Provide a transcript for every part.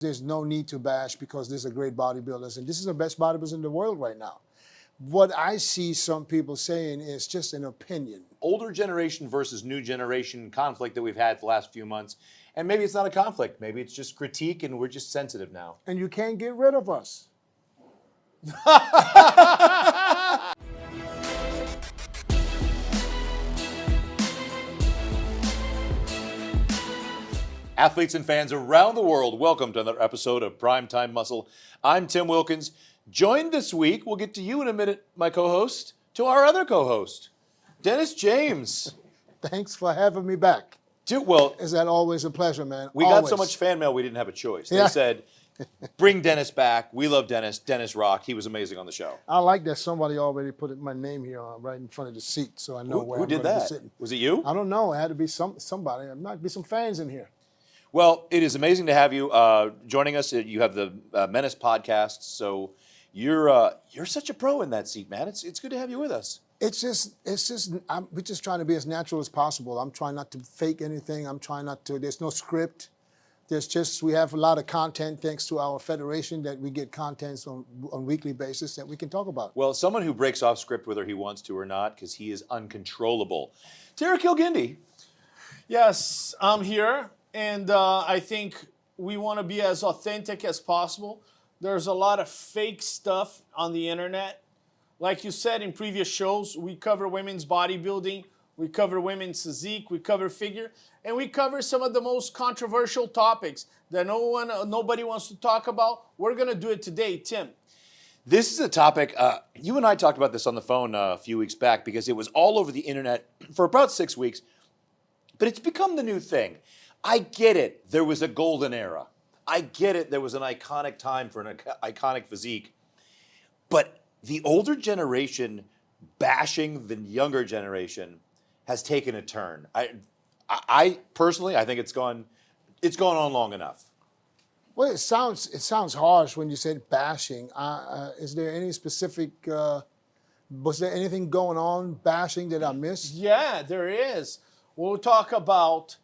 There's no need to bash because these are great bodybuilders, and this is the best bodybuilders in the world right now. What I see some people saying is just an opinion. Older generation versus new generation conflict that we've had the last few months. And maybe it's not a conflict. Maybe it's just critique and we're just sensitive now. And you can't get rid of us. Athletes and fans around the world, welcome to another episode of Primetime Muscle. I'm Tim Wilkins. Joined this week, we'll get to you in a minute, my co-host, to our other co-host, Dennis James. Thanks for having me back. Dude, well, is that always a pleasure, man? We got so much fan mail we didn't have a choice. They said, bring Dennis back. We love Dennis. Dennis rocked. He was amazing on the show. I like that somebody already put my name here right in front of the seat, so I know where I'm going to be sitting. Was it you? I don't know. It had to be somebody. There might be some fans in here. Well, it is amazing to have you joining us. You have the Menace podcast, so you're such a pro in that seat, man. It's good to have you with us. We're just trying to be as natural as possible. I'm trying not to fake anything. There's no script. We have a lot of content thanks to our federation that we get contents on weekly basis that we can talk about. Well, someone who breaks off script whether he wants to or not, because he is uncontrollable. Terrence Kilgindy. Yes, I'm here. And I think we want to be as authentic as possible. There's a lot of fake stuff on the internet. Like you said in previous shows, we cover women's bodybuilding, we cover women's physique, we cover figure, and we cover some of the most controversial topics that nobody wants to talk about. We're going to do it today, Tim. This is a topic, you and I talked about this on the phone a few weeks back because it was all over the internet for about 6 weeks, but it's become the new thing. I get it. There was a golden era. I get it. There was an iconic time for an iconic physique. But the older generation bashing the younger generation has taken a turn. I personally, I think it's gone on long enough. Well, it sounds harsh when you said bashing. Is there any specific? Was there anything going on bashing that I missed? Yeah, there is. We'll talk about.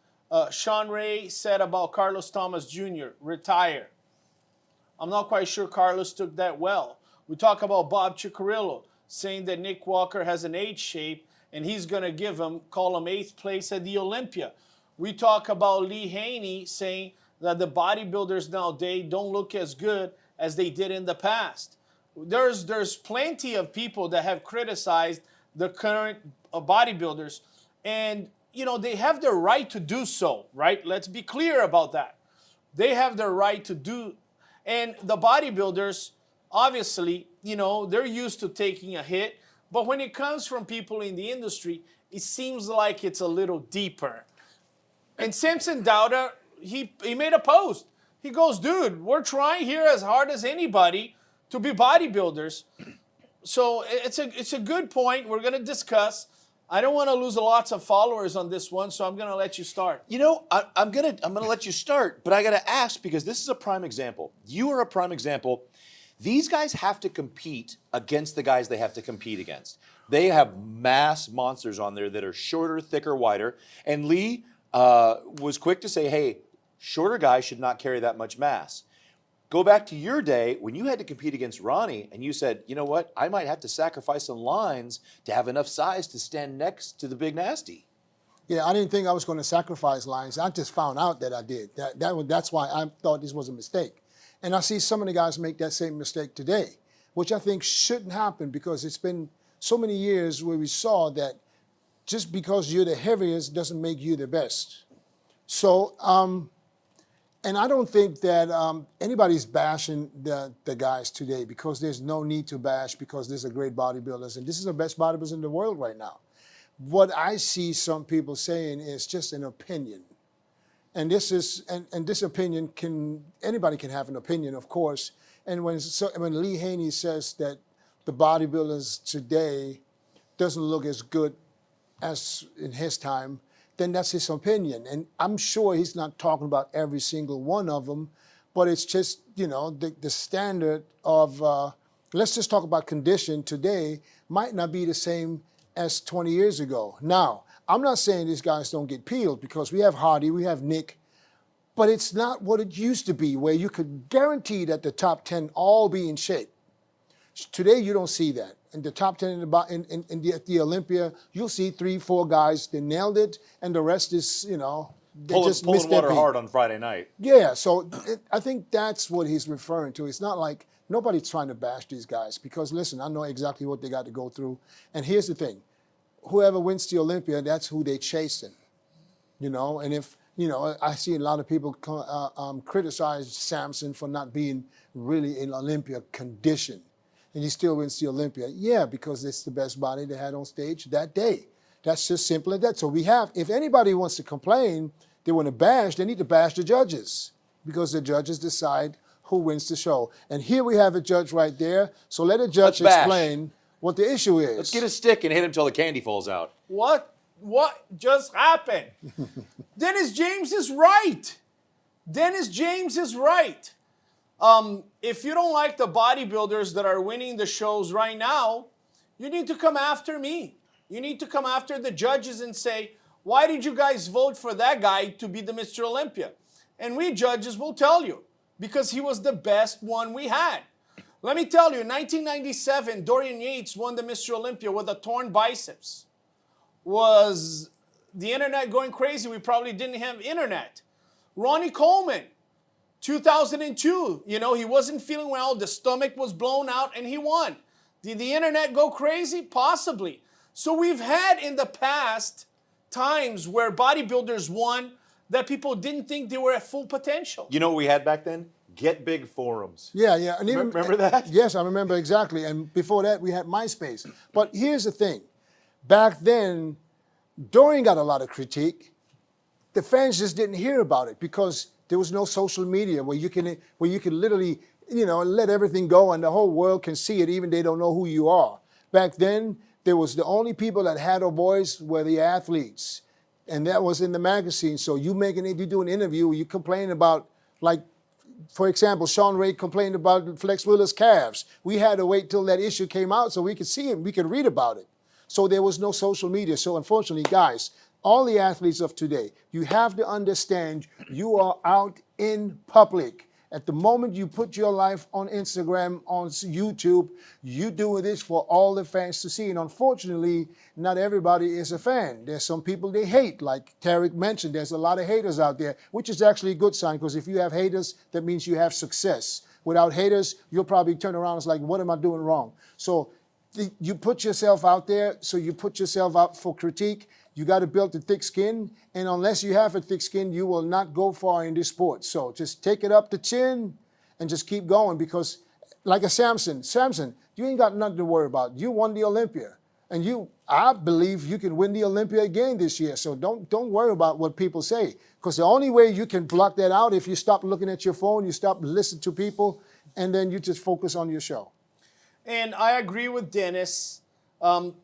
Sean Ray said about Carlos Thomas Jr., retire. I'm not quite sure Carlos took that well. We talk about Bob Cicherillo saying that Nick Walker has an H shape and he's going to call him 8th place at the Olympia. We talk about Lee Haney saying that the bodybuilders nowadays don't look as good as they did in the past. There's plenty of people that have criticized the current bodybuilders, and they have the right to do so, right? Let's be clear about that. They have the right to do, and the bodybuilders, obviously, they're used to taking a hit, but when it comes from people in the industry, it seems like it's a little deeper. And Samson Dauda, he made a post. He goes, dude, we're trying here as hard as anybody to be bodybuilders. So it's a good point. We're going to discuss. I don't want to lose lots of followers on this one, so I'm going to let you start. I'm going to let you start, but I got to ask because this is a prime example. You are a prime example. These guys have to compete against the guys they have to compete against. They have mass monsters on there that are shorter, thicker, wider. And Lee was quick to say, hey, shorter guys should not carry that much mass. Go back to your day when you had to compete against Ronnie and you said, you know what, I might have to sacrifice some lines to have enough size to stand next to the Big Nasty. Yeah, I didn't think I was going to sacrifice lines. I just found out that I did. That's why I thought this was a mistake. And I see some of the guys make that same mistake today, which I think shouldn't happen because it's been so many years where we saw that just because you're the heaviest doesn't make you the best. So, and I don't think that anybody's bashing the guys today because there's no need to bash because these are great bodybuilders. And this is the best bodybuilders in the world right now. What I see some people saying is just an opinion. And this opinion anybody can have an opinion, of course. And when Lee Haney says that the bodybuilders today doesn't look as good as in his time, then that's his opinion. And I'm sure he's not talking about every single one of them, but it's just, the standard of, let's just talk about condition today might not be the same as 20 years ago. Now, I'm not saying these guys don't get peeled because we have Hardy, we have Nick, But it's not what it used to be, where you could guarantee that the top 10 all be in shape. Today, you don't see that. In the top 10 at the Olympia, you'll see 3, 4 guys that nailed it, and the rest is, they just missed pulling their water beat. hard on Friday night. Yeah, so I think that's what he's referring to. It's not like nobody's trying to bash these guys because, listen, I know exactly what they got to go through. And here's the thing. Whoever wins the Olympia, that's who they chasing, And if, I see a lot of people criticize Samson for not being really in Olympia condition. And he still wins the Olympia. Yeah, because it's the best body they had on stage that day. That's just simple as that. So if anybody wants to complain, they want to bash, they need to bash the judges because the judges decide who wins the show. And here we have a judge right there. So let a judge explain what the issue is. Let's get a stick and hit him till the candy falls out. What just happened? Dennis James is right. Dennis James is right. If you don't like the bodybuilders that are winning the shows right now, you need to come after me. You need to come after the judges and say, why did you guys vote for that guy to be the Mr. Olympia? And we judges will tell you, because he was the best one we had. Let me tell you, in 1997, Dorian Yates won the Mr. Olympia with a torn biceps. Was the internet going crazy? We probably didn't have internet. Ronnie Coleman, 2002, he wasn't feeling well, the stomach was blown out, and he won. Did the internet go crazy? Possibly. So we've had in the past times where bodybuilders won that people didn't think they were at full potential. You know what we had back then? Get Big forums. Yeah. And even, remember that? Yes, I remember exactly. And before that, we had MySpace. But here's the thing. Back then, Dorian got a lot of critique. The fans just didn't hear about it because there was no social media where you can literally, let everything go and the whole world can see it, even they don't know who you are. Back then, there was the only people that had a voice were the athletes. And that was in the magazine. So you do an interview, you complain about, like, for example, Sean Ray complained about Flex Wheeler's calves. We had to wait till that issue came out so we could see it, we could read about it. So there was no social media. So unfortunately, guys, all the athletes of today, you have to understand you are out in public. At the moment you put your life on Instagram, on YouTube, you do this for all the fans to see. And unfortunately, not everybody is a fan. There's some people they hate, like Tarek mentioned. There's a lot of haters out there, which is actually a good sign because if you have haters, that means you have success. Without haters, you'll probably turn around and it's like, what am I doing wrong? So you put yourself out there, so you put yourself out for critique. You got to build a thick skin, and unless you have a thick skin, you will not go far in this sport. So just take it up the chin and just keep going because, like a Samson, you ain't got nothing to worry about. You won the Olympia, and I believe you can win the Olympia again this year. So don't worry about what people say because the only way you can block that out if you stop looking at your phone, you stop listening to people, and then you just focus on your show. And I agree with Dennis.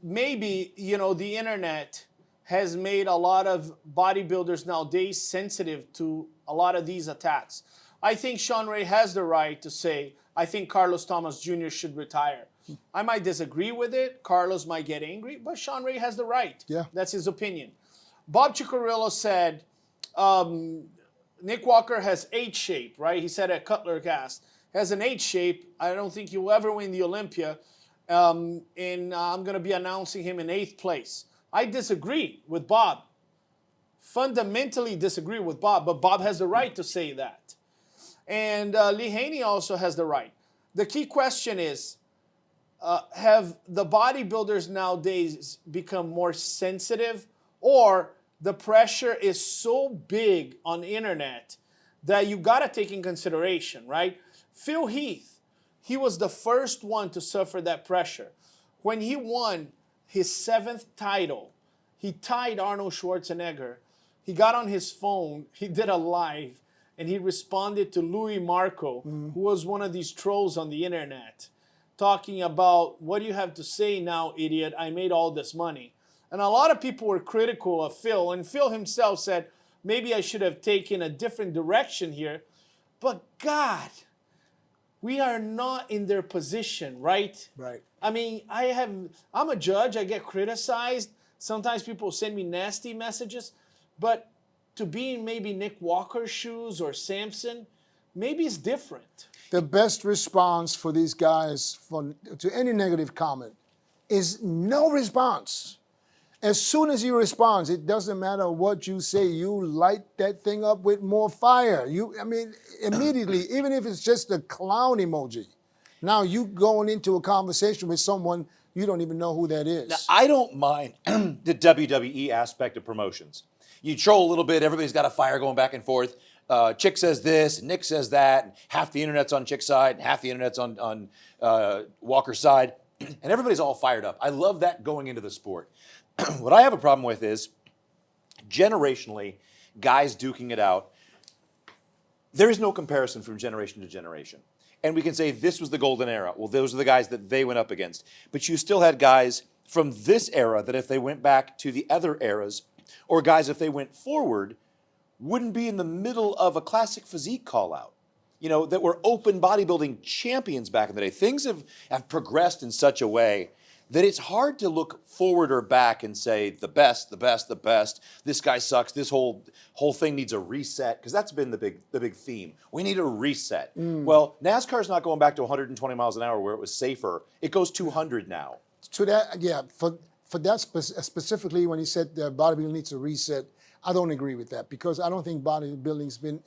Maybe, the internet has made a lot of bodybuilders nowadays sensitive to a lot of these attacks. I think Sean Ray has the right to say, I think Carlos Thomas Jr. should retire. I might disagree with it. Carlos might get angry, but Sean Ray has the right. Yeah. That's his opinion. Bob Cicherillo said, Nick Walker has H shape, right? He said at Cutler Cast, has an H shape. I don't think he'll ever win the Olympia. And I'm going to be announcing him in 8th place. I disagree with Bob. Fundamentally disagree with Bob, but Bob has the right to say that. And Lee Haney also has the right. The key question is, have the bodybuilders nowadays become more sensitive, or the pressure is so big on the internet that you got to take in consideration, right? Phil Heath, he was the first one to suffer that pressure. When he won his 7th title, he tied Arnold Schwarzenegger. He got on his phone, he did a live, and he responded to Louis Marco, who was one of these trolls on the internet, talking about, what do you have to say now, idiot? I made all this money. And a lot of people were critical of Phil, and Phil himself said, maybe I should have taken a different direction here. But God, we are not in their position, right? Right. I mean, I'm a judge, I get criticized. Sometimes people send me nasty messages, but to be in maybe Nick Walker's shoes or Samson, maybe it's different. The best response for these guys to any negative comment is no response. As soon as you respond, it doesn't matter what you say, you light that thing up with more fire. Immediately, even if it's just a clown emoji, now you going into a conversation with someone you don't even know who that is. Now, I don't mind the WWE aspect of promotions. You troll a little bit, everybody's got a fire going back and forth. Chick says this, Nick says that, and half the internet's on Chick's side, and half the internet's on Walker's side, and everybody's all fired up. I love that going into the sport. What I have a problem with is, generationally, guys duking it out. There is no comparison from generation to generation. And we can say this was the golden era. Well, those are the guys that they went up against. But you still had guys from this era that if they went back to the other eras, or guys if they went forward, wouldn't be in the middle of a classic physique call-out. That were open bodybuilding champions back in the day. Things have progressed in such a way that it's hard to look forward or back and say the best, the best, the best. This guy sucks. This whole thing needs a reset, because that's been the big theme. We need a reset. Well, NASCAR's not going back to 120 miles an hour where it was safer. It goes 200 now. To that, yeah, for that specifically, when he said bodybuilding needs a reset, I don't agree with that, because I don't think bodybuilding's been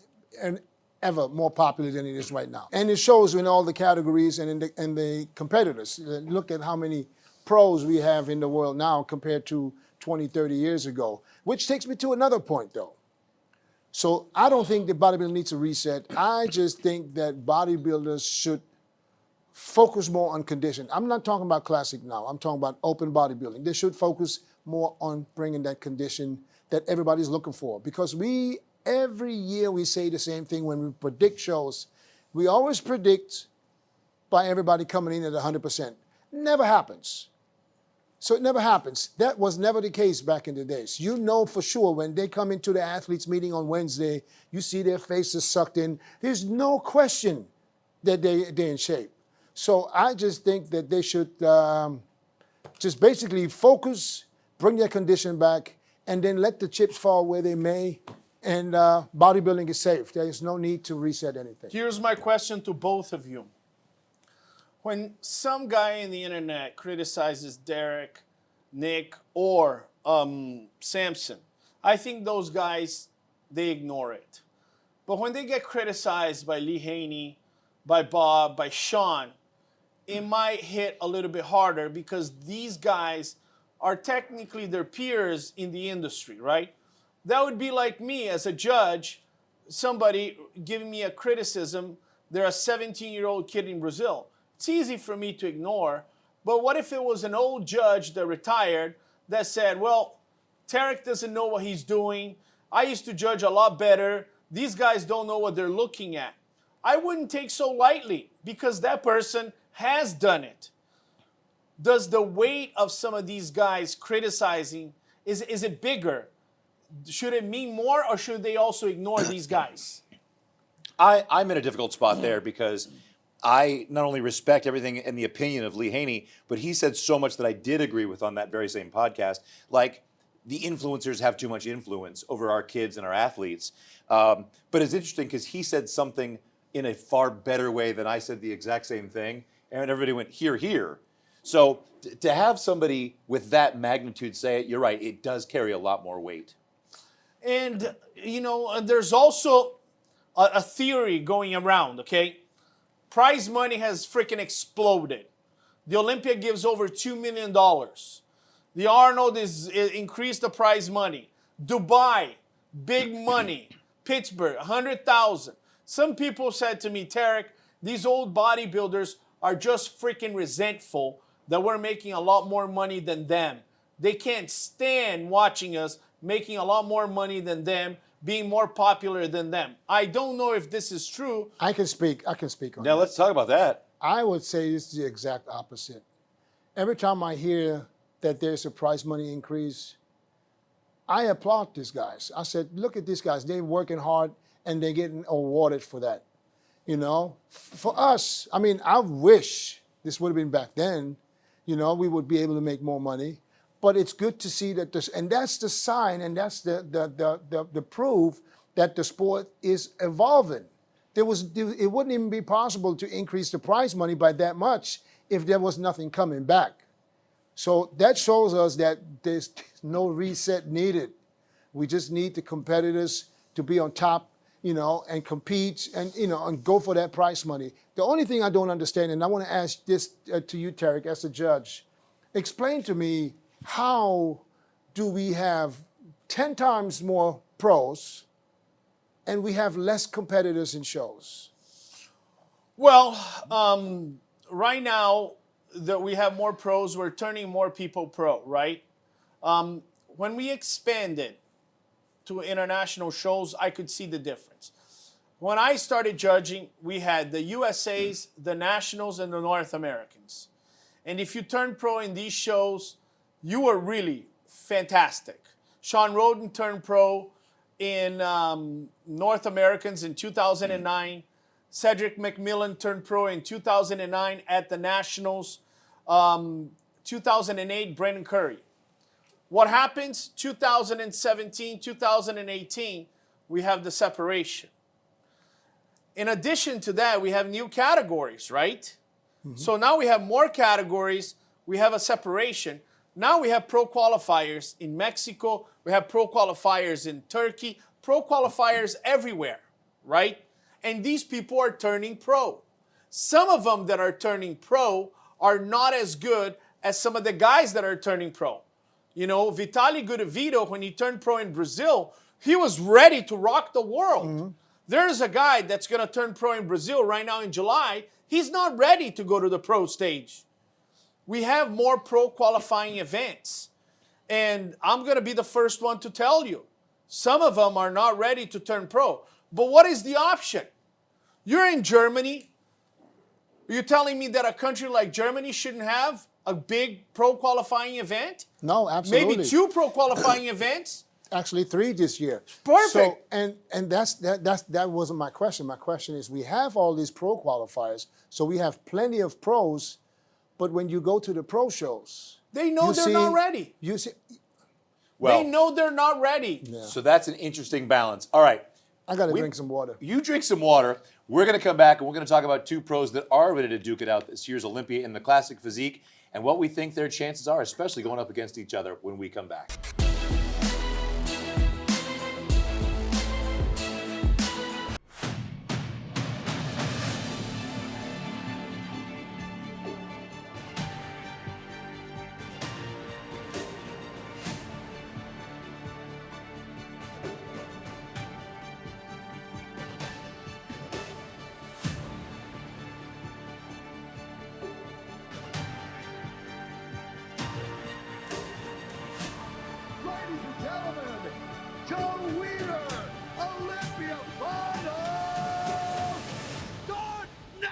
ever more popular than it is right now. And it shows in all the categories and in the competitors. Look at how many pros we have in the world now compared to 20, 30 years ago, which takes me to another point, though. So I don't think that bodybuilding needs a reset. I just think that bodybuilders should focus more on condition. I'm not talking about classic now. I'm talking about open bodybuilding. They should focus more on bringing that condition that everybody's looking for, because every year we say the same thing when we predict shows. We always predict by everybody coming in at 100%. Never happens. So it never happens. That was never the case back in the days. You know for sure when they come into the athletes meeting on Wednesday, you see their faces sucked in. There's no question that they're in shape. So I just think that they should just basically focus, bring their condition back, and then let the chips fall where they may. And bodybuilding is safe. There is no need to reset anything. Here's my question to both of you. When some guy in the internet criticizes Derek, Nick, or Samson, I think those guys, they ignore it. But when they get criticized by Lee Haney, by Bob, by Sean, it might hit a little bit harder, because these guys are technically their peers in the industry, right? That would be like me as a judge, somebody giving me a criticism. They're a 17-year-old kid in Brazil. It's easy for me to ignore, but what if it was an old judge that retired that said, well, Tarek doesn't know what he's doing. I used to judge a lot better. These guys don't know what they're looking at. I wouldn't take so lightly, because that person has done it. Does the weight of some of these guys criticizing, is it bigger? Should it mean more, or should they also ignore these guys? I'm in a difficult spot there, because I not only respect everything and the opinion of Lee Haney, but he said so much that I did agree with on that very same podcast. Like, the influencers have too much influence over our kids and our athletes. But it's interesting because he said something in a far better way than I said the exact same thing, and everybody went, hear, hear. So to have somebody with that magnitude say it, you're right, it does carry a lot more weight. And, there's also a theory going around, okay? Prize money has freaking exploded. The Olympia gives over $2 million. The Arnold is increased the prize money. Dubai, big money. Pittsburgh, 100,000. Some people said to me, Tarek, these old bodybuilders are just freaking resentful that we're making a lot more money than them. They can't stand watching us making a lot more money than them, being more popular than them. I don't know if this is true. I can speak on Now that. let's talk about that. I would say it's the exact opposite. Every time I hear that there's a prize money increase, I applaud these guys. I said, look at these guys. They're working hard and they're getting awarded for that. For us, I wish this would have been back then. We would be able to make more money. But it's good to see that this, and that's the sign, and that's the proof that the sport is evolving. It wouldn't even be possible to increase the prize money by that much if there was nothing coming back. So that shows us that there's no reset needed. We just need the competitors to be on top, and compete and go for that prize money. The only thing I don't understand, and I want to ask this to you, Terrence, as a judge, explain to me, how do we have 10 times more pros and we have less competitors in shows? Well, right now that we have more pros, we're turning more people pro, right? When we expanded to international shows, I could see the difference. When I started judging, we had the USAs, the Nationals, and the North Americans. And if you turned pro in these shows, you were really fantastic. Sean Roden turned pro in North Americans in 2009. Cedric McMillan turned pro in 2009 at the Nationals. 2008, Brendan Curry. What happens? 2017, 2018, we have the separation. In addition to that, we have new categories, right? Mm-hmm. So now we have more categories. We have a separation. Now we have pro qualifiers in Mexico. We have pro qualifiers in Turkey. Pro qualifiers everywhere, right? And these people are turning pro. Some of them that are turning pro are not as good as some of the guys that are turning pro. Vitaly Gudovito, when he turned pro in Brazil, he was ready to rock the world. Mm-hmm. There's a guy that's going to turn pro in Brazil right now in July. He's not ready to go to the pro stage. We have more pro qualifying events. And I'm going to be the first one to tell you, some of them are not ready to turn pro. But what is the option? You're in Germany. Are you telling me that a country like Germany shouldn't have a big pro qualifying event? No, absolutely. Maybe 2 pro qualifying events? Actually 3 this year. Perfect. So, and that wasn't my question. My question is, we have all these pro qualifiers, so we have plenty of pros, but when you go to the pro shows, they know they're not ready. Well, they know they're not ready. Yeah. So that's an interesting balance. All right. I got to drink some water. You drink some water. We're going to come back and we're going to talk about 2 pros that are ready to duke it out this year's Olympia in the classic physique and what we think their chances are, especially going up against each other when we come back. Olympia Finals start now!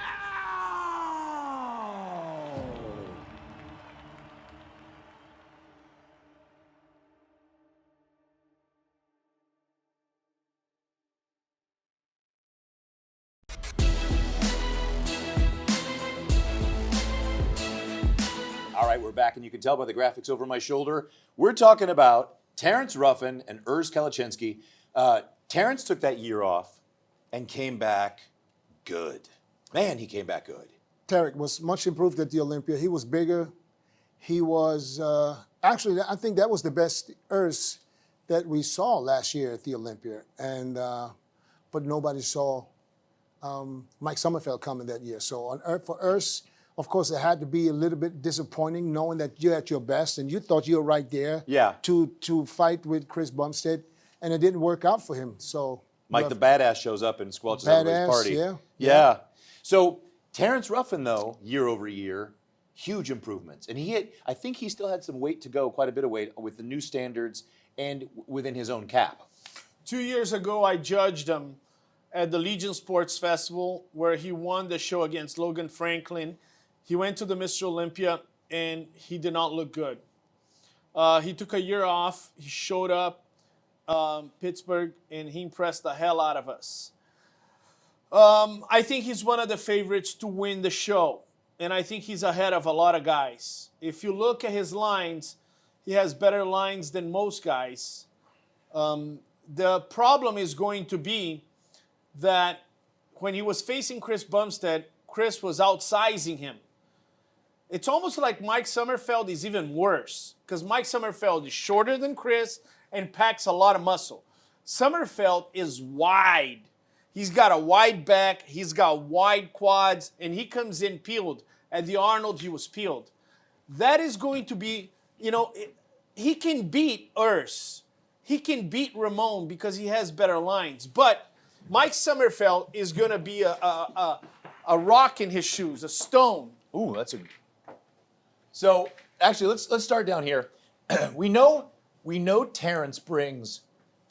All right, we're back, and you can tell by the graphics over my shoulder. We're talking about Terrence Ruffin and Urs Kalecinski. Terrence took that year off and came back good. Man, he came back good. Terrence was much improved at the Olympia. He was bigger. He was, actually, I think that was the best Urs that we saw last year at the Olympia. And, but nobody saw Mike Sommerfeld coming that year. So for Urs, of course, it had to be a little bit disappointing knowing that you're at your best and you thought you were right there to fight with Chris Bumstead, and it didn't work out for him. So Mike the Badass shows up and squelches everybody's party. Yeah. So Terrence Ruffin, though, year over year, huge improvements. And I think he still had some weight to go, quite a bit of weight, with the new standards and within his own cap. 2 years ago, I judged him at the Legion Sports Festival where he won the show against Logan Franklin. He went to the Mr. Olympia, and he did not look good. He took a year off. He showed up Pittsburgh, and he impressed the hell out of us. I think he's one of the favorites to win the show, and I think he's ahead of a lot of guys. If you look at his lines, he has better lines than most guys. The problem is going to be that when he was facing Chris Bumstead, Chris was outsizing him. It's almost like Mike Sommerfeld is even worse because Mike Sommerfeld is shorter than Chris and packs a lot of muscle. Sommerfeld is wide. He's got a wide back, he's got wide quads, and he comes in peeled. At the Arnold, he was peeled. That is going to be, he can beat Urs. He can beat Ramon because he has better lines. But Mike Sommerfeld is going to be a rock in his shoes, a stone. Ooh, that's a. So actually, let's start down here. We know Terrence brings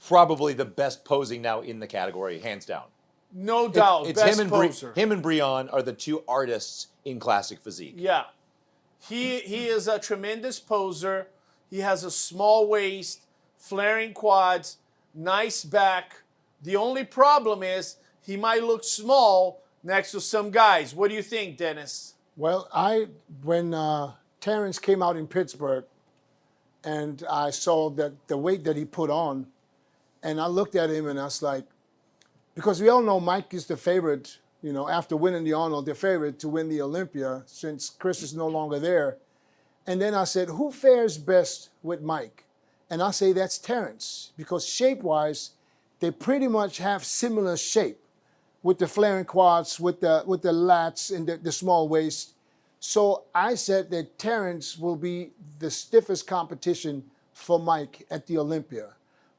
probably the best posing now in the category, hands down. No doubt, It's best him and poser. him and Breon are the two artists in classic physique. Yeah. He is a tremendous poser. He has a small waist, flaring quads, nice back. The only problem is he might look small next to some guys. What do you think, Dennis? Well, when Terrence came out in Pittsburgh, and I saw that the weight that he put on, and I looked at him and I was like, because we all know Mike is the favorite, after winning the Arnold, the favorite to win the Olympia since Chris is no longer there. And then I said, who fares best with Mike? And I say that's Terrence, because shape-wise, they pretty much have similar shape with the flaring quads, with the lats and the small waist. So I said that Terrence will be the stiffest competition for Mike at the Olympia.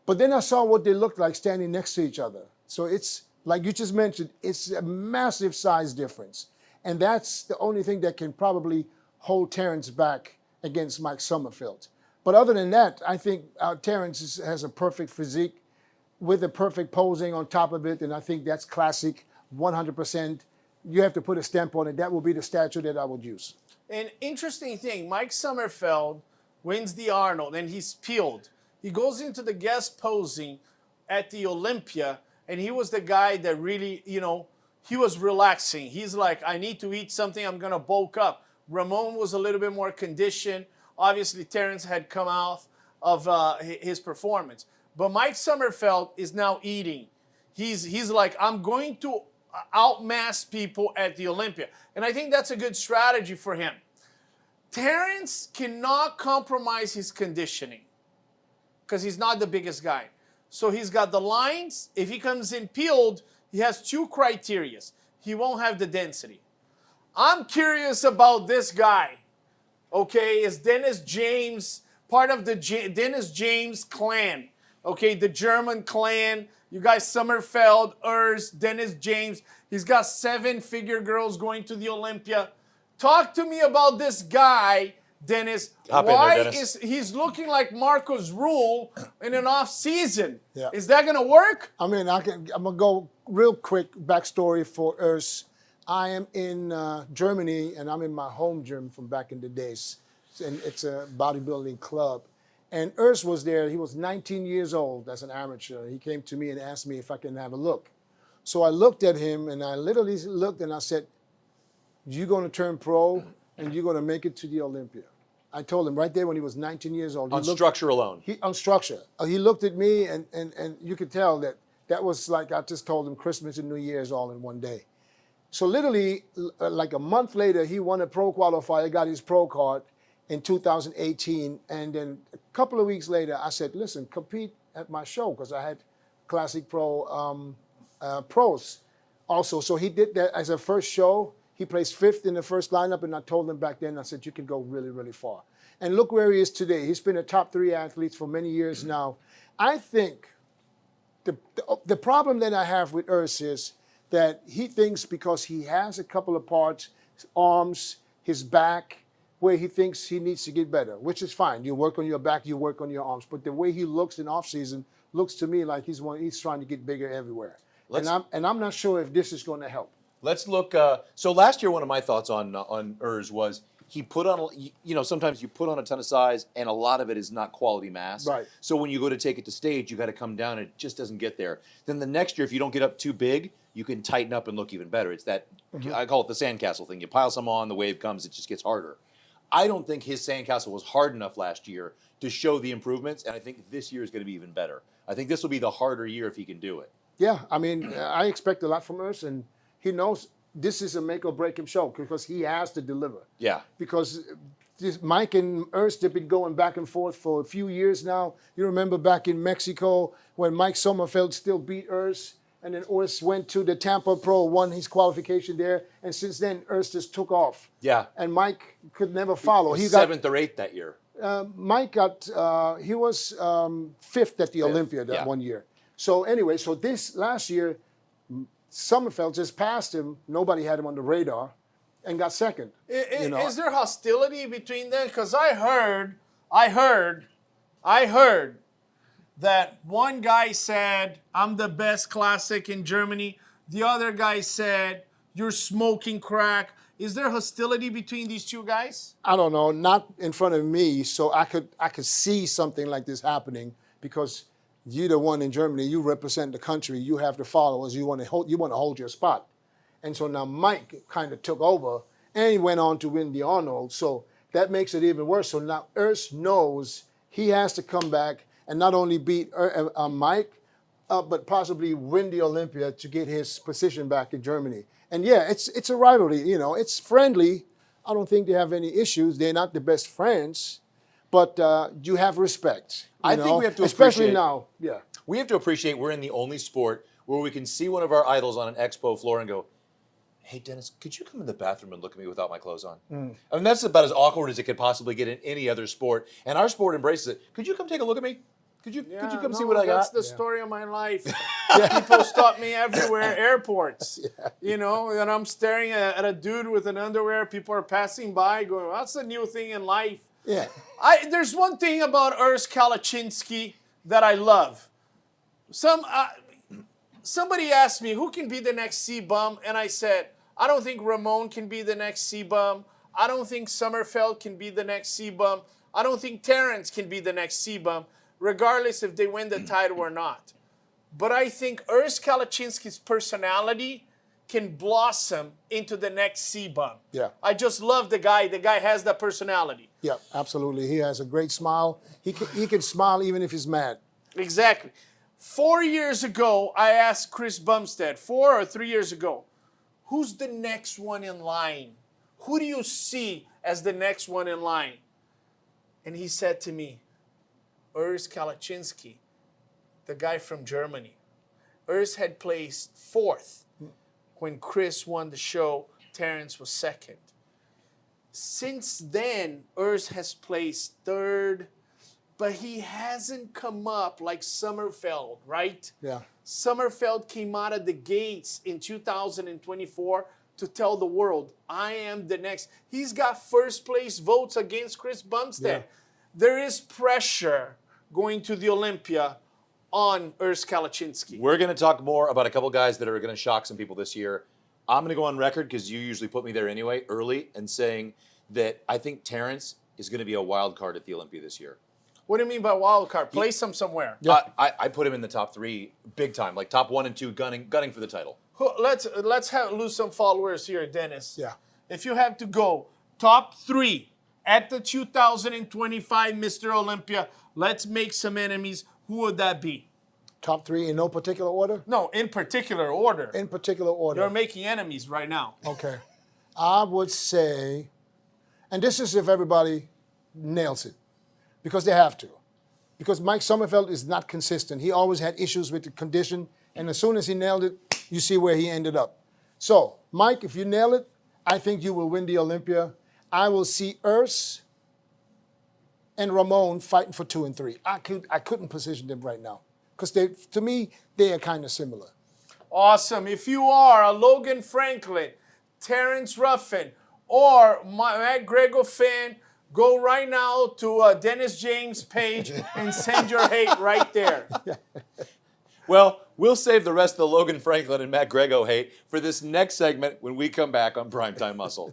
But then I saw what they looked like standing next to each other. So it's, like you just mentioned, it's a massive size difference. And that's the only thing that can probably hold Terrence back against Mike Sommerfeld. But other than that, I think Terrence has a perfect physique with the perfect posing on top of it. And I think that's classic, 100%. You have to put a stamp on it. That will be the statue that I would use. An interesting thing, Mike Sommerfeld wins the Arnold and he's peeled. He goes into the guest posing at the Olympia, and he was the guy that really, he was relaxing. He's like, I need to eat something, I'm going to bulk up. Ramon was a little bit more conditioned. Obviously, Terrence had come out of his performance. But Mike Sommerfeld is now eating. He's like, I'm going to outmass people at the Olympia. And I think that's a good strategy for him. Terrence cannot compromise his conditioning because he's not the biggest guy. So he's got the lines. If he comes in peeled, he has two criteria. He won't have the density. I'm curious about this guy. Okay, is Dennis James part of the Dennis James clan? Okay, the German clan. You guys, Sommerfeld, Urs, Dennis James. He's got 7-figure girls going to the Olympia. Talk to me about this guy, Dennis. Hop in there, Why Dennis. is he's looking like Marcos Rule in an off season? Yeah. Is that gonna work? I mean, I'm gonna go real quick backstory for Urs. I am in Germany, and I'm in my home gym from back in the days, and it's a bodybuilding club. And Urs was there. He was 19 years old as an amateur. He came to me and asked me if I can have a look. So I looked at him, and I literally looked, and I said, "You're going to turn pro, and you're going to make it to the Olympia." I told him right there when he was 19 years old. On structure alone. On structure. He looked at me, and you could tell that was like I just told him Christmas and New Year's all in one day. So literally, like a month later, he won a pro qualifier, got his pro card in 2018. And then a couple of weeks later, I said, listen, compete at my show, because I had Classic Pro pros also. So he did that as a first show. He placed 5th in the first lineup, and I told him back then, I said, you can go really, really far. And look where he is today. He's been a top 3 athlete for many years now. I think the problem that I have with Urs is that he thinks because he has a couple of parts, his arms, his back, where he thinks he needs to get better, which is fine. You work on your back, you work on your arms. But the way he looks in off-season looks to me like he's trying to get bigger everywhere. And I'm not sure if this is going to help. Let's look. So last year, one of my thoughts on Urs was he put on, sometimes you put on a ton of size and a lot of it is not quality mass. Right. So when you go to take it to stage, you got to come down and it just doesn't get there. Then the next year, if you don't get up too big, you can tighten up and look even better. It's that, I call it the sandcastle thing. You pile some on, the wave comes, it just gets harder. I don't think his sandcastle was hard enough last year to show the improvements, and I think this year is going to be even better. I think this will be the harder year if he can do it. Yeah, I mean, I expect a lot from Urs, and he knows this is a make or break him show because he has to deliver. Yeah. Because Mike and Urs, they've been going back and forth for a few years now. You remember back in Mexico when Mike Sommerfeld still beat Urs, and then Urs went to the Tampa Pro, won his qualification there, and since then Urs just took off. Yeah. And Mike could never follow. He got 7th or 8th that year. Mike got, he was 5th at the Olympia that one year. So anyway, so this last year, Sommerfeld just passed him. Nobody had him on the radar, and got second. Is there hostility between them? Because I heard that one guy said, I'm the best classic in Germany. The other guy said, you're smoking crack. Is there hostility between these two guys? I don't know, not in front of me, so I could see something like this happening because you're the one in Germany. You represent the country. You have the followers. You want to hold your spot, and so now Mike kind of took over, and he went on to win the Arnold. So that makes it even worse. So now Urs knows he has to come back and not only beat Mike, but possibly win the Olympia to get his position back in Germany. And yeah, it's a rivalry. It's friendly. I don't think they have any issues. They're not the best friends, but you have respect. I think we have to especially appreciate, now. Yeah, we have to appreciate we're in the only sport where we can see one of our idols on an expo floor and go, hey, Dennis, could you come in the bathroom and look at me without my clothes on? I mean, that's about as awkward as it could possibly get in any other sport. And our sport embraces it. Could you come take a look at me? Could you come see what I got? That's the story of my life. People stop me everywhere, airports. And I'm staring at a dude with an underwear. People are passing by going, that's a new thing in life. yeah. There's one thing about Urs Kalecinski that I love. Somebody asked me, who can be the next C-Bum? And I said, I don't think Ramon can be the next C-Bum. I don't think Sommerfeld can be the next C-Bum. I don't think Terrence can be the next C-Bum, regardless if they win the title or not. But I think Urs Kalecinski's personality can blossom into the next C-Bum. Yeah. I just love the guy. The guy has that personality. Yeah, absolutely. He has a great smile. He can smile even if he's mad. Exactly. 4 years ago, I asked Chris Bumstead, 4 or 3 years ago, who's the next one in line? Who do you see as the next one in line? And he said to me, Urs Kalecinski, the guy from Germany. Urs had placed 4th when Chris won the show. Terrence was 2nd. Since then, Urs has placed 3rd, but he hasn't come up like Sommerfeld, right? Yeah. Sommerfeld came out of the gates in 2024 to tell the world, I am the next. He's got first place votes against Chris Bumstead. Yeah. There is pressure going to the Olympia on Urs Kalecinski. We're going to talk more about a couple guys that are going to shock some people this year. I'm going to go on record, because you usually put me there anyway, early, and saying that I think Terrence is going to be a wild card at the Olympia this year. What do you mean by wild card? Place him somewhere. Yeah. I put him in the top 3 big time, like top 1 and 2 gunning for the title. Let's lose some followers here, Dennis. Yeah. If you have to go top 3 at the 2025 Mr. Olympia, let's make some enemies. Who would that be? Top 3 in no particular order? No, in particular order. In particular order. You're making enemies right now. Okay. I would say, and this is if everybody nails it, because they have to. Because Mike Sommerfeld is not consistent. He always had issues with the condition, and as soon as he nailed it, you see where he ended up. So, Mike, if you nail it, I think you will win the Olympia. I will see Urs and Ramon fighting for 2 and 3. I couldn't position them right now, because to me, they are kind of similar. Awesome. If you are a Logan Franklin, Terrence Ruffin, or Matt Greggo fan, go right now to Dennis James' page and send your hate right there. Well, we'll save the rest of the Logan Franklin and Matt Greggo hate for this next segment when we come back on Primetime Muscle.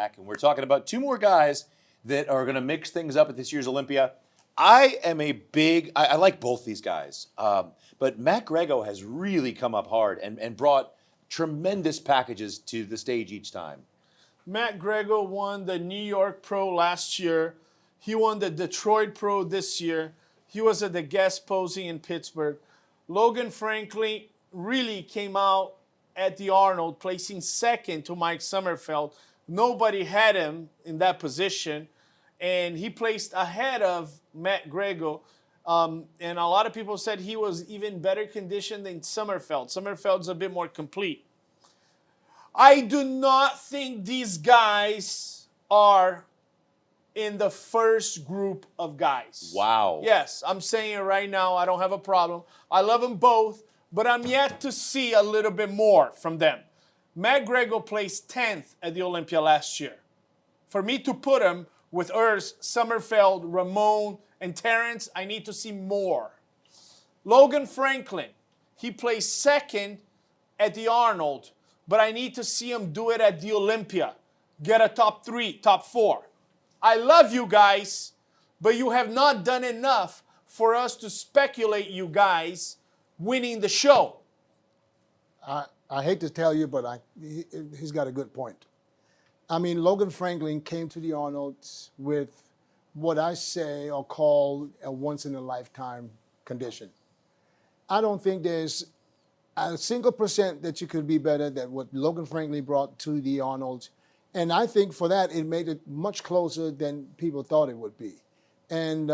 back, and we're talking about two more guys that are going to mix things up at this year's Olympia. I like both these guys, but Matt Greggo has really come up hard and brought tremendous packages to the stage each time. Matt Greggo won the New York Pro last year. He won the Detroit Pro this year. He was at the guest posing in Pittsburgh. Logan Franklin really came out at the Arnold, placing second to Mike Sommerfeld. Nobody had him in that position, and he placed ahead of Matt Greggo. And a lot of people said he was even better conditioned than Sommerfeld. Sommerfeld's a bit more complete. I do not think these guys are in the first group of guys. Wow. Yes, I'm saying it right now. I don't have a problem. I love them both, but I'm yet to see a little bit more from them. Matt Greggo placed 10th at the Olympia last year. For me to put him with Urs, Sommerfeld, Ramon, and Terrence, I need to see more. Logan Franklin, he placed second at the Arnold, but I need to see him do it at the Olympia. Get a top 3, top 4. I love you guys, but you have not done enough for us to speculate you guys winning the show. I hate to tell you, but he's got a good point. I mean, Logan Franklin came to the Arnold's with what I say or call a once-in-a-lifetime condition. I don't think there's a single % that you could be better than what Logan Franklin brought to the Arnold's. And I think for that, it made it much closer than people thought it would be. And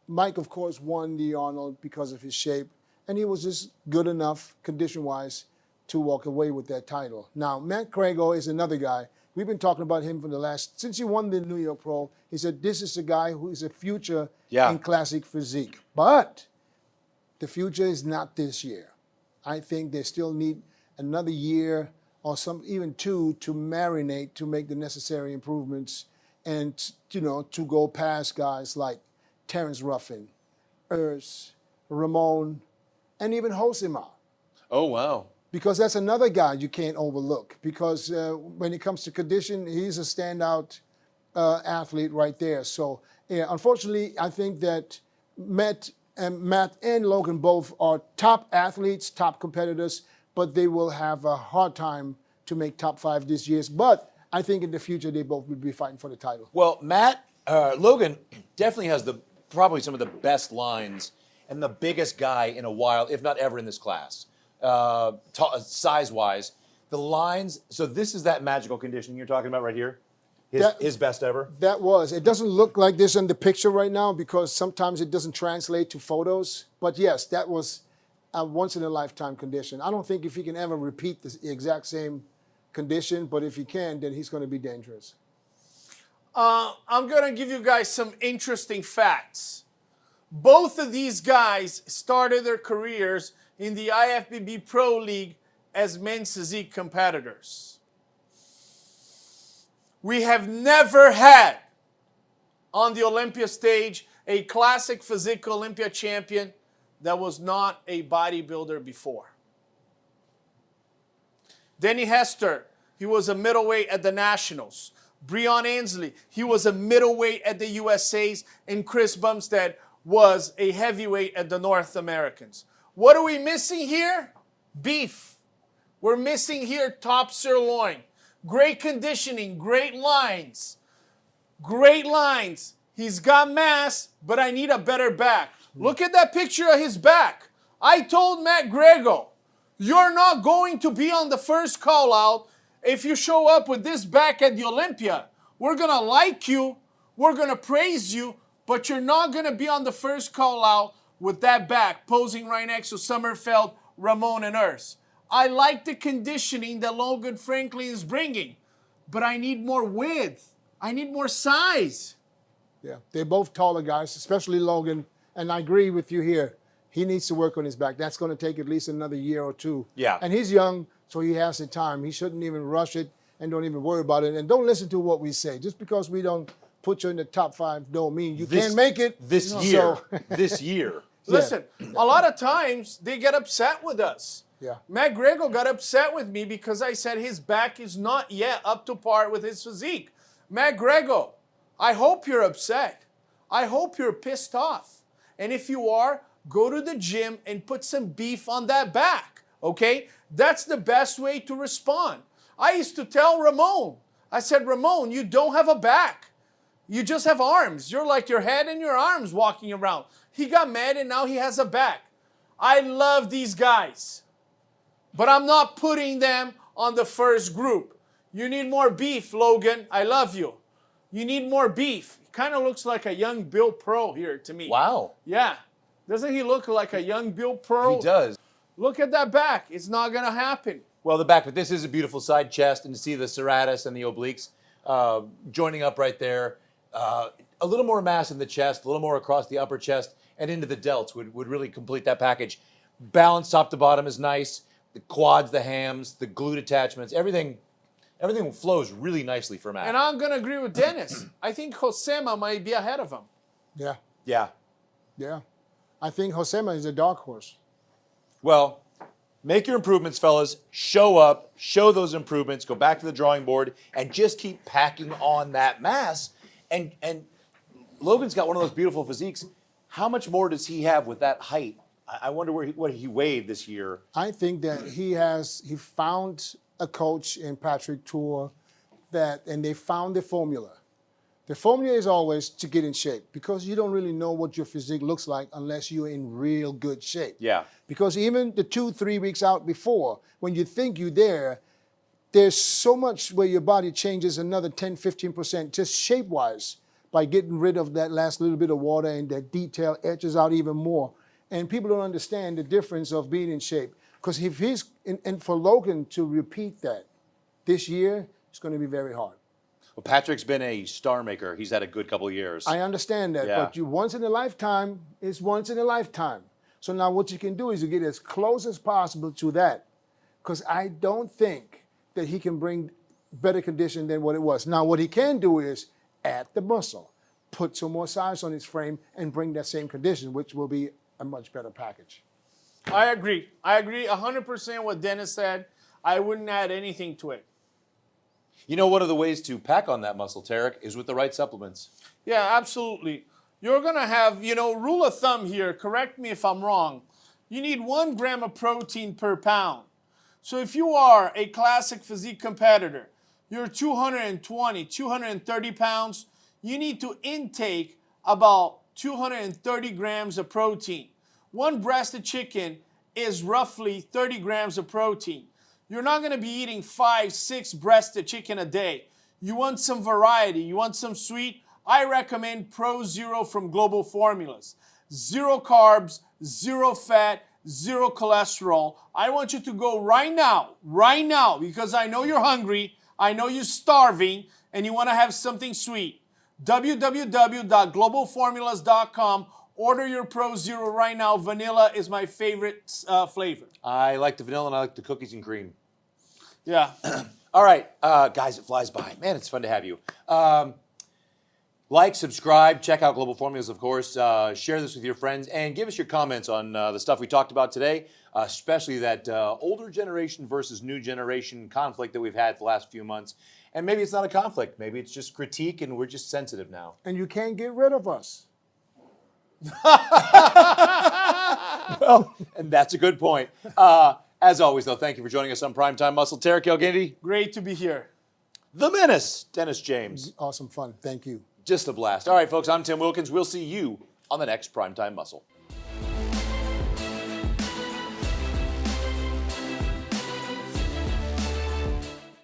Mike, of course, won the Arnold because of his shape. And he was just good enough, condition-wise, to walk away with that title. Now, Matt Greggo is another guy. We've been talking about him since he won the New York Pro. He said, this is a guy who is a future in classic physique. But the future is not this year. I think they still need another year or even 2 to marinate, to make the necessary improvements and, to go past guys like Terrence Ruffin, Urs, Ramon, and even Hosima. Oh, wow. Because that's another guy you can't overlook. Because when it comes to condition, he's a standout athlete right there. So, unfortunately, I think that Matt and Logan both are top athletes, top competitors, but they will have a hard time to make top 5 this year. But I think in the future, they both will be fighting for the title. Well, Logan definitely has probably some of the best lines and the biggest guy in a while, if not ever, in this class. Size-wise, the lines. So this is that magical condition you're talking about right here. His best ever. That was. It doesn't look like this in the picture right now because sometimes it doesn't translate to photos. But yes, that was a once-in-a-lifetime condition. I don't think if he can ever repeat the exact same condition, but if he can, then he's going to be dangerous. I'm going to give you guys some interesting facts. Both of these guys started their careers in the IFBB Pro League as men's physique competitors. We have never had on the Olympia stage a classic physique Olympia champion that was not a bodybuilder before. Denny Hester, he was a middleweight at the Nationals. Breon Ansley, he was a middleweight at the USA's. And Chris Bumstead was a heavyweight at the North Americans. What are we missing here? Beef. We're missing here top sirloin. Great conditioning, great lines. Great lines. He's got mass, but I need a better back. Look at that picture of his back. I told Matt Greggo, you're not going to be on the first call out if you show up with this back at the Olympia. We're going to like you, we're going to praise you, but you're not going to be on the first call out with that back, posing right next to Sommerfeld, Ramon, and Urs. I like the conditioning that Logan Franklin is bringing, but I need more width. I need more size. Yeah, they're both taller guys, especially Logan. And I agree with you here. He needs to work on his back. That's going to take at least another year or 2. Yeah. And he's young, so he has the time. He shouldn't even rush it and don't even worry about it. And don't listen to what we say. Just because we don't put you in the top 5 don't mean you can't make it. This year. This year. Listen, a lot of times they get upset with us. Yeah. Matt Greggo got upset with me because I said his back is not yet up to par with his physique. Matt Greggo, I hope you're upset. I hope you're pissed off. And if you are, go to the gym and put some beef on that back, okay? That's the best way to respond. I used to tell Ramon, I said, Ramon, you don't have a back. You just have arms. You're like your head and your arms walking around. He got mad and now he has a back. I love these guys, but I'm not putting them on the first group. You need more beef, Logan. I love you. You need more beef. He kind of looks like a young Bill Pearl here to me. Wow. Yeah. Doesn't he look like a young Bill Pearl? He does. Look at that back. It's not going to happen. Well, the back, but this is a beautiful side chest, and to see the serratus and the obliques joining up right there. A little more mass in the chest, a little more across the upper chest, and into the delts would really complete that package. Balance top to bottom is nice. The quads, the hams, the glute attachments, everything flows really nicely for Matt. And I'm going to agree with Dennis. I think Josema might be ahead of him. Yeah, Yeah. yeah. I think Josema is a dark horse. Well, make your improvements, fellas. Show up, show those improvements, go back to the drawing board, and just keep packing on that mass. And Logan's got one of those beautiful physiques. How much more does he have with that height? I wonder what he weighed this year. I think that he found a coach in Patrick Tour and they found the formula. The formula is always to get in shape, because you don't really know what your physique looks like unless you're in real good shape. Yeah. Because even the 2-3 weeks out before, when you think you're there, there's so much where your body changes another 10-15% just shape-wise by getting rid of that last little bit of water, and that detail etches out even more. And people don't understand the difference of being in shape. Because if and for Logan to repeat that this year, it's going to be very hard. Well, Patrick's been a star maker. He's had a good couple of years. I understand that, Yeah. but once in a lifetime is once in a lifetime. So now what you can do is you get as close as possible to that, because I don't think that he can bring better condition than what it was. Now what he can do is add the muscle, put some more size on his frame, and bring that same condition, which will be a much better package. I agree. I agree 100% what Dennis said. I wouldn't add anything to it. You know, one of the ways to pack on that muscle, Tarek, is with the right supplements. Yeah, absolutely. You're going to have, rule of thumb here, correct me if I'm wrong. You need 1 gram of protein per pound. So if you are a classic physique competitor, you're 220, 230 pounds, you need to intake about 230 grams of protein. 1 breast of chicken is roughly 30 grams of protein. You're not going to be eating 5-6 breasts of chicken a day. You want some variety. You want some sweet. I recommend Pro Zero from Global Formulas. 0 carbs, 0 fat, 0 cholesterol. I want you to go right now, because I know you're hungry, I know you're starving, and you want to have something sweet. www.globalformulas.com. Order your Pro Zero right now. Vanilla is my favorite flavor. I like the vanilla and I like the cookies and cream. Yeah. All right, guys, it flies by. Man, it's fun to have you. Like, subscribe, check out Global Formulas, of course. Share this with your friends, and give us your comments on the stuff we talked about today, especially that older generation versus new generation conflict that we've had the last few months. And maybe it's not a conflict. Maybe it's just critique, and we're just sensitive now. And you can't get rid of us. Well, and that's a good point. As always, though, thank you for joining us on Primetime Muscle. Tarek El-Guindy. Great to be here. The Menace, Dennis James. Awesome fun. Thank you. Just a blast. All right, folks, I'm Tim Wilkins. We'll see you on the next Primetime Muscle.